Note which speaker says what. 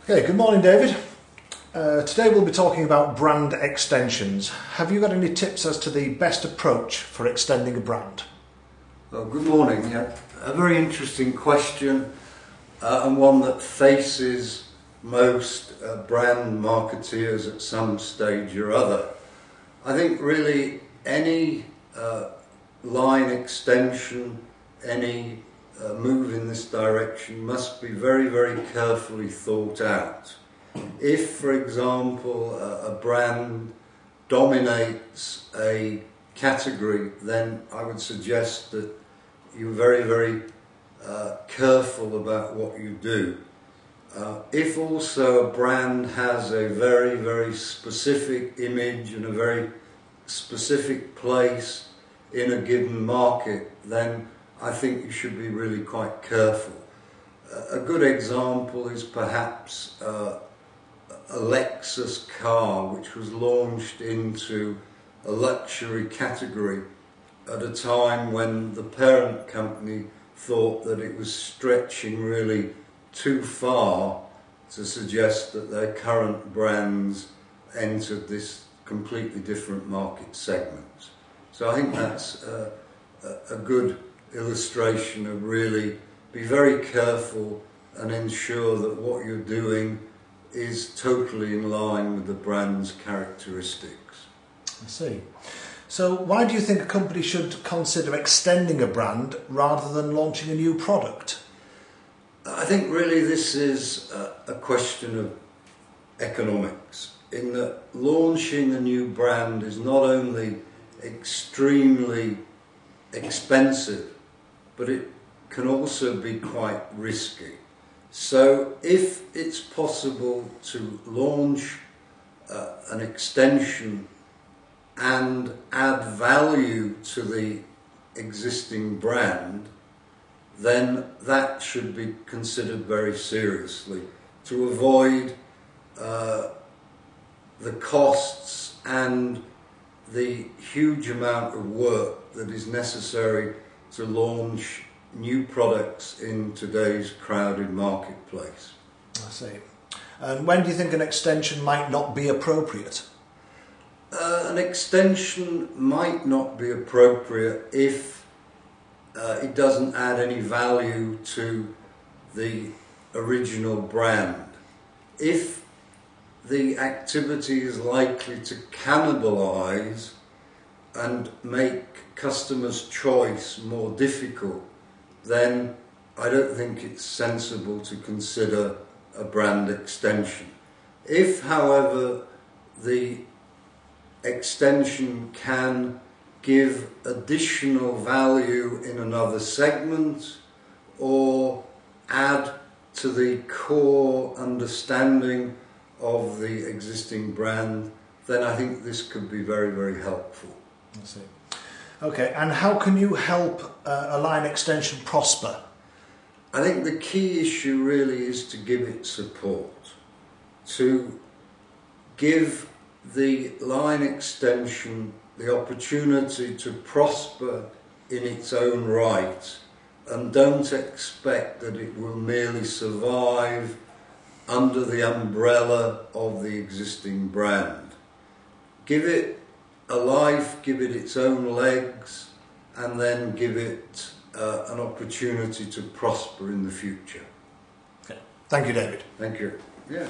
Speaker 1: Okay, good morning, David. Today we'll be talking about brand extensions. Have you got any tips as to the best approach for extending a brand?
Speaker 2: Well, good morning. Yeah, a very interesting question and one that faces most brand marketeers at some stage or other. I think really any line extension, any move in this direction must be very, very carefully thought out. If, for example, a brand dominates a category, then I would suggest that you're very, very careful about what you do. If also a brand has a very, very specific image and a very specific place in a given market, then I think you should be really quite careful. A good example is perhaps a Lexus car, which was launched into a luxury category at a time when the parent company thought that it was stretching really too far to suggest that their current brands entered this completely different market segment. So I think that's a good illustration of really be very careful and ensure that what you're doing is totally in line with the brand's characteristics.
Speaker 1: I see. So why do you think a company should consider extending a brand rather than launching a new product?
Speaker 2: I think really this is a question of economics, in that launching a new brand is not only extremely expensive, but it can also be quite risky. So if it's possible to launch an extension and add value to the existing brand, then that should be considered very seriously to avoid the costs and the huge amount of work that is necessary to launch new products in today's crowded marketplace.
Speaker 1: I see. And when do you think an extension might not be appropriate?
Speaker 2: An extension might not be appropriate if it doesn't add any value to the original brand. If the activity is likely to cannibalise and make customers' choice more difficult, then I don't think it's sensible to consider a brand extension. If, however, the extension can give additional value in another segment or add to the core understanding of the existing brand, then I think this could be very, very helpful.
Speaker 1: I see. Okay, and how can you help a line extension prosper?
Speaker 2: I think the key issue really is to give it support, to give the line extension the opportunity to prosper in its own right, and don't expect that it will merely survive under the umbrella of the existing brand. Give it a life, give it its own legs, and then give it an opportunity to prosper in the future.
Speaker 1: Okay. Thank you, David.
Speaker 2: Thank you. Yeah.